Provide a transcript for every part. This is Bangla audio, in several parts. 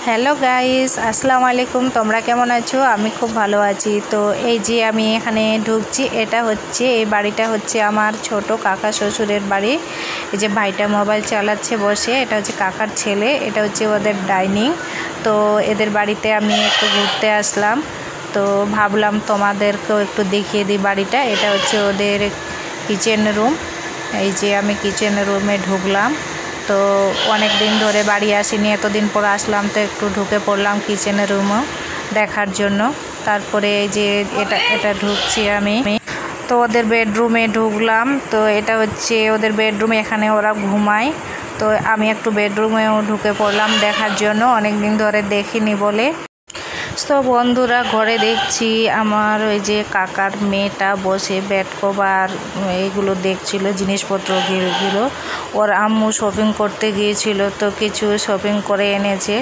হ্যালো গাইস, আসসালামু আলাইকুম। তোমরা কেমন আছো? আমি খুব ভালো আছি। তো এই যে আমি এখানে ঢুকছি, এটা হচ্ছে এই বাড়িটা হচ্ছে আমার ছোট কাকা শ্বশুরের বাড়ি। এই যে ভাইটা মোবাইল চালাচ্ছে বসে, এটা হচ্ছে কাকার ছেলে, এটা হচ্ছে ওদের ডাইনিং। তো এদের বাড়িতে আমি একটু ঘুরতে আসলাম, তো ভাবলাম তোমাদেরকেও একটু দেখিয়ে দিই বাড়িটা। এটা হচ্ছে ওদের কিচেন রুম। এই যে আমি কিচেন রুমে ঢুকলাম। তো অনেক দিন ধরে বাড়ি আসিনি, এতদিন পর আসলাম, তো একটু ঢুকে পড়লাম কিচেনের রুমও দেখার জন্য। তারপরে এই যে এটা ঢুকছি আমি, তো ওদের বেডরুমে ঢুকলাম। তো এটা হচ্ছে ওদের বেডরুমে, এখানে ওরা ঘুমায়। তো আমি একটু বেডরুমেও ঢুকে পড়লাম দেখার জন্য, অনেক দিন ধরে দেখিনি বলে। তো বন্ধুরা, ঘরে দেখছি আমার ওই যে কাকার মেয়েটা বসে বেড কভার এইগুলো দেখছিল, জিনিসপত্রগুলো। ওর আম্মু শপিং করতে গিয়েছিল, তো কিছু শপিং করে এনেছে।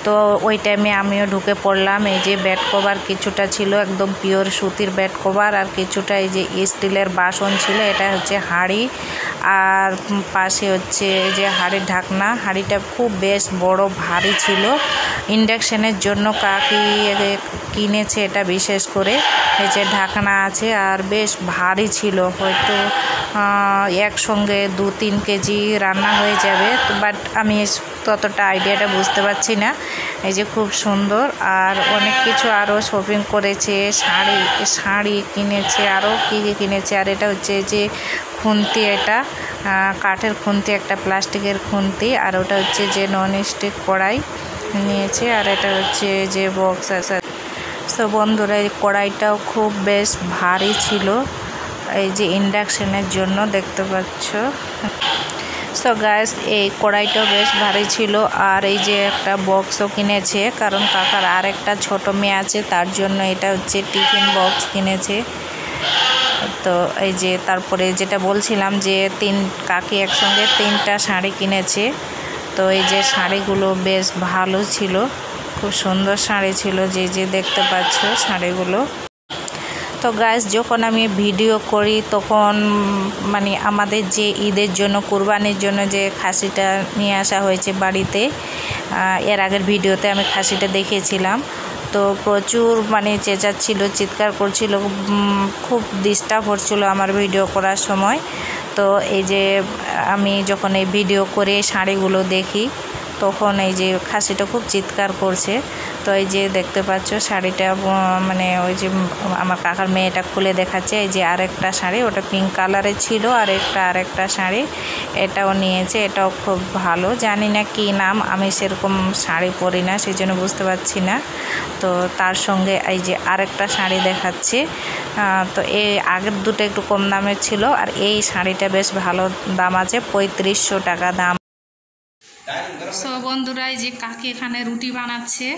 তো ওই টাইমে আমিও ঢুকে পড়লাম। এই যে বেড কভার কিছুটা ছিল একদম পিওর সুতির বেড কভার, আর কিছুটা এই যে স্টিলের বাসন ছিল। এটা হচ্ছে হাঁড়ি, আর পাশে হচ্ছে এই যে হাঁড়ির ঢাকনা। হাঁড়িটা খুব বেশ বড় ভারী ছিল, ইন্ডাকশানের জন্য কাকি কিনেছে এটা বিশেষ করে। এই যে ঢাকনা আছে, আর বেশ ভারী ছিল, হয়তো একসঙ্গে 2-3 কেজি রান্না হয়ে যাবে। বাট আমি ততটা আইডিয়াটা বুঝতে পারছি না। এই যে খুব সুন্দর, আর অনেক কিছু আরও শপিং করেছে, শাড়ি কিনেছে, আরও কী কী কিনেছে। আর এটা হচ্ছে যে খুন্তি, এটা কাঠের খুন্তি, একটা প্লাস্টিকের খুন্তি, আর ওটা হচ্ছে যে ননস্টিক কড়াই নিয়েছে। আর এটা হচ্ছে যে বক্স আছে। তো বন্ধুরা, এই কড়াইটাও খুব বেশ ভারী ছিল, এই যে ইন্ডাকশানের জন্য দেখতে পাচ্ছ। সো গাইস, এই কড়াইটাও বেশ ভারী ছিল। আর এই যে একটা বক্সও কিনেছে, কারণ কাকার আর একটা ছোট মেয়ে আছে, তার জন্য এটা হচ্ছে টিফিন বক্স কিনেছে। তো এই যে তারপরে যেটা বলছিলাম যে কাকি একসঙ্গে 3টা শাড়ি কিনেছে। তো এই যে শাড়িগুলো বেশ ভালো ছিল, খুব সুন্দর শাড়ি ছিল, যে দেখতে পাচ্ছ শাড়িগুলো। তো গাইস, যখন আমি ভিডিও করি তখন মানে আমাদের যে ঈদের জন্য, কুরবানির জন্য যে খাসিটা নিয়ে আসা হয়েছে বাড়িতে, এর আগের ভিডিওতে আমি খাসিটা দেখিয়েছিলাম। তো প্রচুর মানে চেঁচাচ্ছিল, চিৎকার করছিল, খুব ডিস্টার্ব হচ্ছিল আমার ভিডিও করার সময়। তো এই যে আমি যখন এই ভিডিও করে শাড়িগুলো দেখি, তখন এই যে খাসিটা খুব চিৎকার করছে। তো এই যে দেখতে পাচ্ছ শাড়িটা, মানে ওই যে আমার কাকার মেয়েটা খুলে দেখাচ্ছে। এই যে আরেকটা শাড়ি, ওটা পিঙ্ক কালারের ছিল, আর আরেকটা শাড়ি এটাও নিয়েছে, এটাও খুব ভালো। জানি না কি নাম, আমি সেরকম শাড়ি পরি না, সেই জন্য বুঝতে পারছি না। তো তার সঙ্গে এই যে আরেকটা শাড়ি দেখাচ্ছে। তো এই আগের দুটো একটু কম দামের ছিল, আর এই শাড়িটা বেশ ভালো দাম আছে, 3500 টাকা দাম। সো বন্ধুরা, এই যে কাকি এখানে রুটি বানাচ্ছে,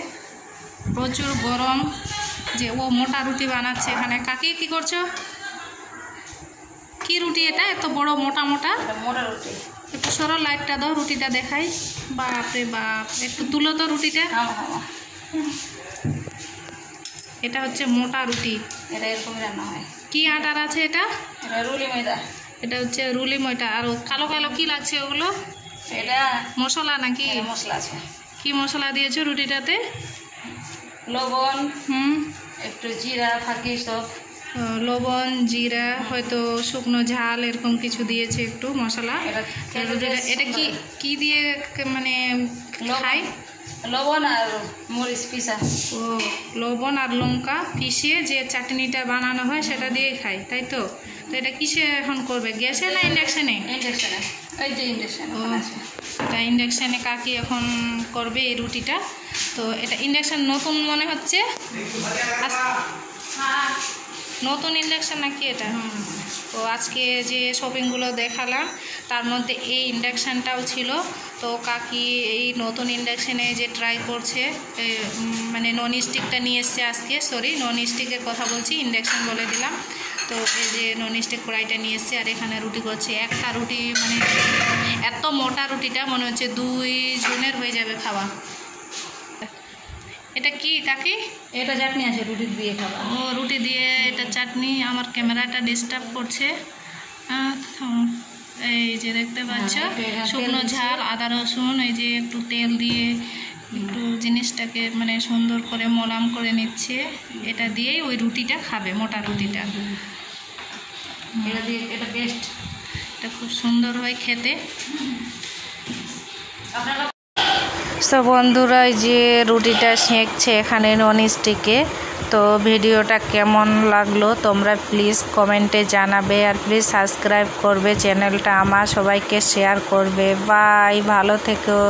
প্রচুর গরম, যে ও মোটা রুটি বানাচ্ছে এখানে। কাকি কি করছো? কি রুটি এটা এত বড় মোটা মোটা? মোটা রুটি। একটু সরল লাইটটা দাও, রুটিটা দেখাই। বাপরে বাপ, একটু তুলো তো রুটিটা। এটা হচ্ছে মোটা রুটি, এটা এরকম রান্না হয়। কি আটার আছে এটা? এটা রুলি ময়দা। এটা হচ্ছে রুলি ময়দা। আর কালো কালো কি লাগছে ওগুলো? এটা মশলা নাকি? মশলা আছে। কি মশলা দিয়েছো রুটিটাতে? লবণ, একটু জিরা, ফাঁকি সব। লবণ, জিরা, হয়তো শুকনো ঝাল এরকম কিছু দিয়েছে একটু মশলা। এটা কি দিয়ে মানে খাই? লবণ আর মরিচ পিসা। ও, লবণ আর লঙ্কা পিষিয়ে যে চাটনিটা বানানো হয় সেটা দিয়ে খাই, তাই তো? তো এটা কিসে এখন করবে, গ্যাসে না ইন্ডাকশানে? ইন্ডাকশানে। ওই যে ইন্ডাকশান। ও, এটা ইন্ডাকশানে কাকি এখন করবে এই রুটিটা। তো এটা ইন্ডাকশান নতুন মনে হচ্ছে, নতুন ইন্ডাকশান নাকি এটা? তো আজকে যে শপিংগুলো দেখালাম তার মধ্যে এই ইন্ডাকশানটাও ছিল। তো কাকি এই নতুন ইন্ডাকশানে যে ট্রাই করছে, মানে নন স্টিকটা নিয়ে এসছে আজকে। সরি, নন স্টিকের কথা বলছি, ইন্ডাকশান বলে দিলাম। তো এই যে নন স্টিক কড়াইটা নিয়ে এসছে, আর এখানে রুটি করছে। একটা রুটি মানে এত মোটা রুটিটা মনে হচ্ছে 2 জনের হয়ে যাবে খাওয়া। এটা কি কাকি? এটা চাটনি আছে, রুটি দিয়ে খাওয়া। ও, রুটি দিয়ে এটা চাটনি। আমার ক্যামেরাটা ডিস্টার্ব করছে। এই যে দেখতে পাচ্ছ, শুকনো ঝাল, আদা রসুন, এই যে একটু তেল দিয়ে একটু জিনিসটাকে মানে সুন্দর করে মোলাম করে নিচ্ছে। এটা দিয়েই ওই রুটিটা খাবে, মোটা রুটিটা। এটা দিয়ে এটা বেস্ট, এটা খুব সুন্দর হয় খেতে। আপনারা তো বন্ধুরা, এই যে রুটিটা সেঁকছে এখানে ননস্টিকে। তো ভিডিওটা কেমন লাগলো তোমরা প্লিজ কমেন্টে জানাবে, আর প্লিজ সাবস্ক্রাইব করবে চ্যানেলটা আমার, সবাইকে শেয়ার করবে। বাই, ভালো থেকো।